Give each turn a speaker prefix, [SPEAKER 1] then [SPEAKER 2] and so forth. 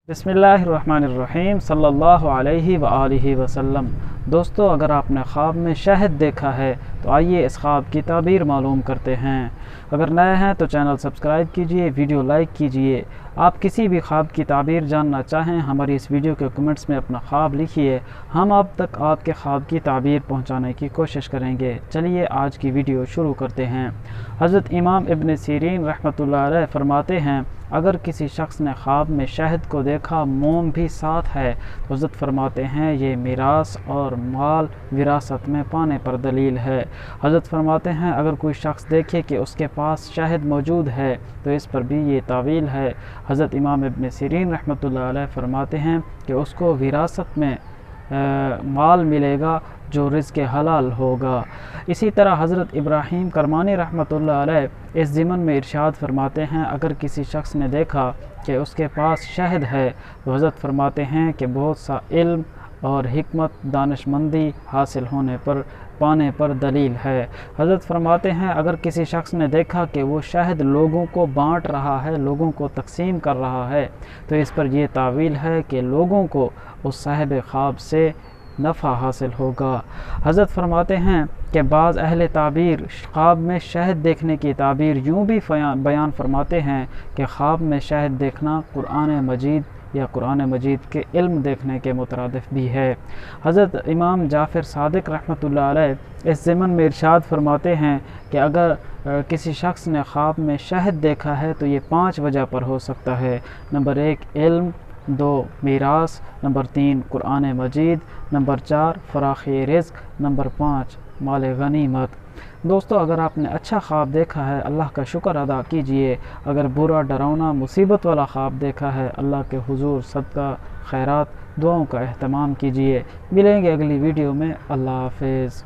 [SPEAKER 1] बिस्मिल्लाहिर्रहमानिर्रहीम सल्लल्लाहु अलैहि व आलिहि वसल्लम। दोस्तों, अगर आपने ख्वाब में शहद देखा है तो आइए इस ख्वाब की ताबीर मालूम करते हैं। अगर नए हैं तो चैनल सब्सक्राइब कीजिए, वीडियो लाइक कीजिए। आप किसी भी ख्वाब की ताबीर जानना चाहें, हमारी इस वीडियो के कमेंट्स में अपना ख्वाब लिखिए, हम अब तक आपके ख्वाब की ताबीर पहुंचाने की कोशिश करेंगे। चलिए आज की वीडियो शुरू करते हैं। हज़रत इमाम इब्न सीरीन रहमतुल्लाह अलैह फरमाते हैं, अगर किसी शख्स ने ख्वाब में शहद को देखा, मोम भी साथ है, तो हज़रत फरमाते हैं ये मीरास और माल विरासत में पाने पर दलील है। हज़रत फरमाते हैं अगर कोई शख्स देखे कि उसके पास शहद मौजूद है तो इस पर भी ये तावील है। हज़रत इमाम इब्न सीरीन रहमतुल्लाह अलैह फरमाते हैं कि उसको विरासत में माल मिलेगा जो रिज़्क़ हलाल होगा। इसी तरह हज़रत इब्राहीम करमानी रहमतुल्लाह अलैह इस ज़िमन में इरशाद फरमाते हैं, अगर किसी शख्स ने देखा कि उसके पास शहद है तो हज़रत फरमाते हैं कि बहुत सा इल्म और हिकमत दानिशमंदी हासिल होने पर पाने पर दलील है। हज़रत फरमाते हैं अगर किसी शख्स ने देखा कि वो शहद लोगों को बांट रहा है, लोगों को तकसीम कर रहा है, तो इस पर यह तावील है कि लोगों को उस साहिब ख्वाब से नफ़ा हासिल होगा। हज़रत फरमाते हैं कि बाज़ अहले ताबीर ख्वाब में शहद देखने की ताबीर यूँ भी बयान फरमाते हैं कि ख्वाब में शहद देखना कुरान मजीद या कुरान मजीद के इल्म देखने के मुतरादिफ भी है। हज़रत इमाम जाफ़र सादिक रहमतुल्लाह अलैह इस ज़िमन में इरशाद फरमाते हैं कि अगर किसी शख्स ने ख्वाब में शहद देखा है तो ये 5 वजह पर हो सकता है। नंबर 1 इल्म, 2 मीरास, नंबर 3 कुरान मजीद, नंबर 4 फ़राख़ी रिज़्क़, नंबर 5 माल गनीमत। दोस्तों, अगर आपने अच्छा ख्वाब देखा है अल्लाह का शुक्र अदा कीजिए। अगर बुरा डरावना मुसीबत वाला ख्वाब देखा है अल्लाह के हुजूर सदका खैरात दुआओं का एहतमाम कीजिए। मिलेंगे अगली वीडियो में। अल्लाह हाफ़िज़।